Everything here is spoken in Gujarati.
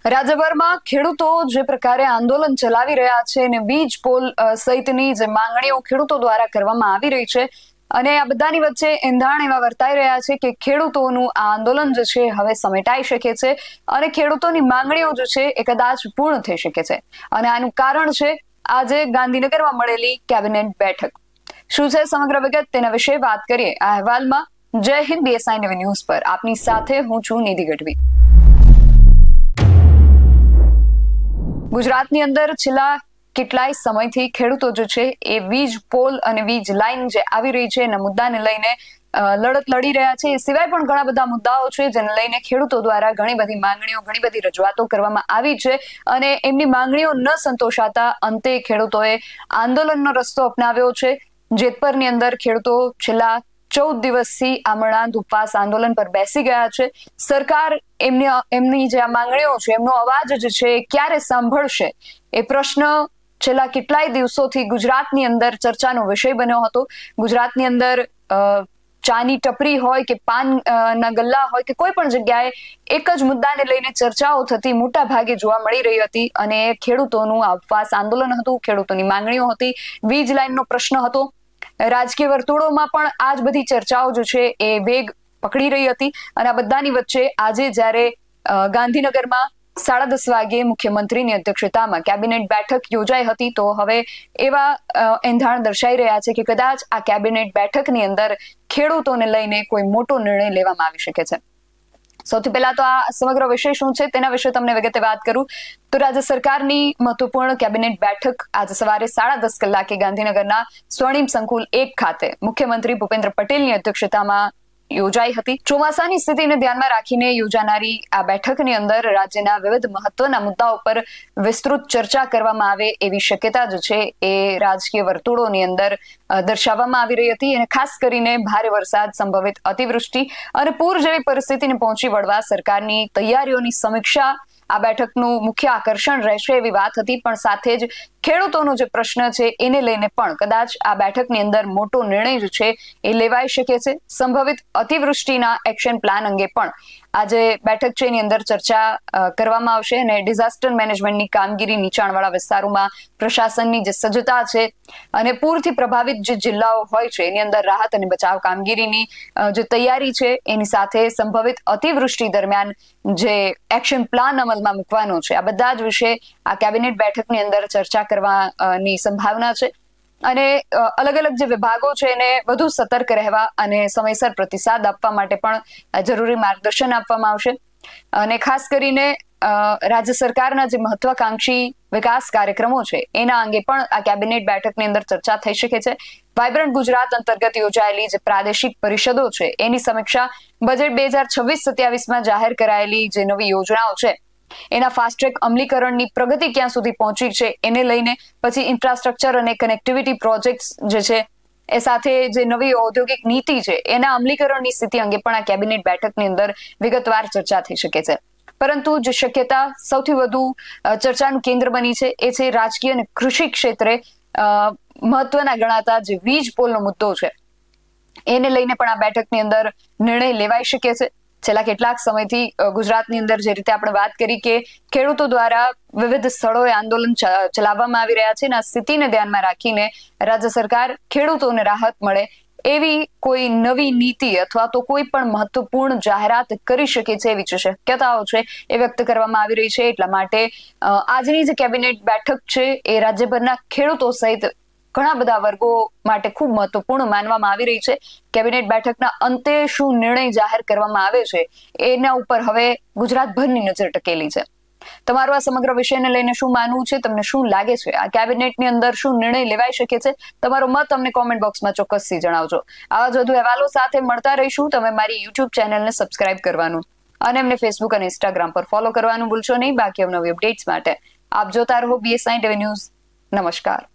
રાજ્યભરમાં ખેડૂતો જે પ્રકારે આંદોલન ચલાવી રહ્યા છે અને વીજ પોલ સહિતની જે માંગણીઓ ખેડૂતો દ્વારા કરવામાં આવી રહી છે અને આ બધાની વચ્ચે એંધાણ એવા વર્તાઈ રહ્યા છે કે ખેડૂતોનું આ આંદોલન જે છે હવે સમેટાઈ શકે છે અને ખેડૂતોની માંગણીઓ જે છે એ કદાચ પૂર્ણ થઈ શકે છે અને આનું કારણ છે આજે ગાંધીનગરમાં મળેલી કેબિનેટ બેઠક. શું છે સમગ્ર વિગત તેના વિશે વાત કરીએ આ અહેવાલમાં. જય હિન્દ, BSI નવી ન્યૂઝ પર આપની સાથે હું છું નિધિ ગઢવી. ગુજરાતની અંદર છેલ્લા કેટલાય સમયથી ખેડૂતો જે છે એ વીજ પોલ અને વીજ લાઈન જે આવી રહી છે એના મુદ્દાને લઈને લડત લડી રહ્યા છે. એ સિવાય પણ ઘણા બધા મુદ્દાઓ છે જેને લઈને ખેડૂતો દ્વારા ઘણી બધી માંગણીઓ, ઘણી બધી રજૂઆતો કરવામાં આવી છે અને એમની માંગણીઓ ન સંતોષાતા અંતે ખેડૂતોએ આંદોલનનો રસ્તો અપનાવ્યો છે. જેતપરની અંદર ખેડૂતો છેલ્લા 14 દિવસથી આમરણાંત ઉપવાસ આંદોલન પર બેસી ગયા છે. સરકાર એમની જે આ માંગણીઓ છે, એમનો અવાજ જે છે ક્યારે સાંભળશે એ પ્રશ્ન છેલ્લા કેટલાય દિવસોથી ગુજરાતની અંદર ચર્ચાનો વિષય બન્યો હતો. ગુજરાતની અંદર ચાની ટપરી હોય કે પાન ના ગલ્લા હોય કે કોઈ પણ જગ્યાએ એક જ મુદ્દાને લઈને ચર્ચાઓ થતી મોટા ભાગે જોવા મળી રહી હતી અને ખેડૂતોનું આ ઉપવાસ આંદોલન હતું, ખેડૂતોની માંગણીઓ હતી, વીજ લાઈનનો પ્રશ્ન હતો. રાજકીય વર્તુળોમાં પણ આ જ બધી ચર્ચાઓ જે છે એ વેગ પકડી રહી હતી અને આ બધાની વચ્ચે આજે જ્યારે ગાંધીનગરમાં 10:30 વાગે મુખ્યમંત્રીની અધ્યક્ષતામાં કેબિનેટ બેઠક યોજાઈ હતી તો હવે એવા એંધાણ દર્શાઈ રહ્યા છે કે કદાચ આ કેબિનેટ બેઠકની અંદર ખેડૂતોને લઈને કોઈ મોટો નિર્ણય લેવામાં આવી શકે છે. સૌથી પહેલા તો આ સમગ્ર વિષય શું છે તેના વિશે તમને વિગતે વાત કરું તો રાજ્ય સરકારની મહત્વપૂર્ણ કેબિનેટ બેઠક આજે સવારે 10:30 કલાકે ગાંધીનગરના સ્વર્ણિમ સંકુલ 1 ખાતે મુખ્યમંત્રી ભૂપેન્દ્ર પટેલની અધ્યક્ષતામાં યોજાઈ હતી. ચોમાસાની સ્થિતિને ધ્યાનમાં રાખીને યોજાનારી આ બેઠકની અંદર રાજ્યના વિવિધ મહત્વના મુદ્દાઓ પર વિસ્તૃત ચર્ચા કરવામાં આવે એવી શક્યતા જે છે એ રાજકીય વર્તુળોની અંદર દર્શાવવામાં આવી રહી હતી અને ખાસ કરીને ભારે વરસાદ, સંભવિત અતિવૃષ્ટિ અને પૂર જેવી પરિસ્થિતિને પહોંચી વળવા સરકારની તૈયારીઓની સમીક્ષા આ બેઠકનું મુખ્ય આકર્ષણ રહેશે એવી વાત હતી. પણ સાથે જ ખેડૂતોનો જે પ્રશ્ન છે એને લઈને પણ કદાચ આ બેઠકની અંદર મોટો નિર્ણય જે છે એ લેવાઈ શકે છે. સંભવિત અતિવૃષ્ટિના એક્શન પ્લાન અંગે પણ આજે બેઠક છે એની અંદર ચર્ચા કરવામાં આવશે અને ડિઝાસ્ટર મેનેજમેન્ટની કામગીરી, નીચાણવાળા વિસ્તારોમાં પ્રશાસનની જે સજ્જતા છે અને પૂરથી પ્રભાવિત જે જિલ્લાઓ હોય છે એની અંદર રાહત અને બચાવ કામગીરીની જે તૈયારી છે એની સાથે સંભવિત અતિવૃષ્ટિ દરમિયાન જે એક્શન પ્લાન અમલમાં મૂકવાનો છે આ બધા જ વિશે આ કેબિનેટ બેઠકની અંદર ચર્ચા કરવાની સંભાવના છે અને અલગ અલગ જે વિભાગો છે એને વધુ સતર્ક રહેવા અને સમયસર પ્રતિસાદ આપવા માટે પણ જરૂરી માર્ગદર્શન આપવામાં આવશે અને ખાસ કરીને રાજ્ય સરકારના જે મહત્વાકાંક્ષી વિકાસ કાર્યક્રમો છે એના અંગે પણ આ કેબિનેટ બેઠકની અંદર ચર્ચા થઈ શકે છે. વાયબ્રન્ટ ગુજરાત અંતર્ગત યોજાયેલી જે પ્રાદેશિક પરિષદો છે એની સમીક્ષા, બજેટ 2026-27માં જાહેર કરાયેલી જે નવી યોજનાઓ છે એના ફાસ્ટ ટ્રેક અમલીકરણની પ્રગતિ ક્યાં સુધી પહોંચી છે એને લઈને, પછી ઇન્ફ્રાસ્ટ્રક્ચર અને કનેક્ટિવિટી પ્રોજેક્ટ્સ જે છે એ સાથે જે નવી ઔદ્યોગિક નીતિ છે એના અમલીકરણની સ્થિતિ અંગે પણ આ કેબિનેટ બેઠકની અંદર વિગતવાર ચર્ચા થઈ શકે છે. પરંતુ જે શક્યતા સૌથી વધુ ચર્ચાનું કેન્દ્ર બની છે એ છે રાજકીય અને કૃષિ ક્ષેત્રે મહત્વના ગણાતા જે વીજ પોલનો મુદ્દો છે એને લઈને પણ આ બેઠકની અંદર નિર્ણય લેવાઈ શકે છે. છેલ્લા કેટલાક સમયથી ગુજરાતની અંદર જે રીતે આપણે વાત કરી કે ખેડૂતો દ્વારા વિવિધ સ્થળોએ આંદોલન ચલાવવામાં આવી રહ્યા છે અને આ સ્થિતિને ધ્યાનમાં રાખીને રાજ્ય સરકાર ખેડૂતોને રાહત મળે એવી કોઈ નવી નીતિ અથવા તો કોઈ પણ મહત્વપૂર્ણ જાહેરાત કરી શકે છે એવી જે શક્યતાઓ છે એ વ્યક્ત કરવામાં આવી રહી છે. એટલા માટે આજની જે કેબિનેટ બેઠક છે એ રાજ્યભરના ખેડૂતો સહિત ઘણા બધા વર્ગો માટે ખૂબ મહત્વપૂર્ણ માનવામાં આવી રહી છે. કેબિનેટ બેઠકના અંતે શું નિર્ણય જાહેર કરવામાં આવે છે એના ઉપર હવે ગુજરાતભરની નજર ટકેલી છે. તમારું આ સમગ્ર વિષયને લઈને શું માનવું છે? તમને શું લાગે છે આ કેબિનેટની અંદર શું નિર્ણય લેવાઈ શકે છે? તમારો મત અમને કોમેન્ટ બોક્સમાં ચોક્કસથી જણાવજો. આવા જ વધુ અહેવાલો સાથે મળતા રહીશું. તમે મારી YouTube ચેનલને સબસ્ક્રાઇબ કરવાનું અને અમને Facebook અને Instagram પર ફોલો કરવાનું ભૂલશો નહીં. બાકી અવનવી અપડેટ્સ માટે આપ જોતા રહો BSI ટીવી ન્યૂઝ. નમસ્કાર.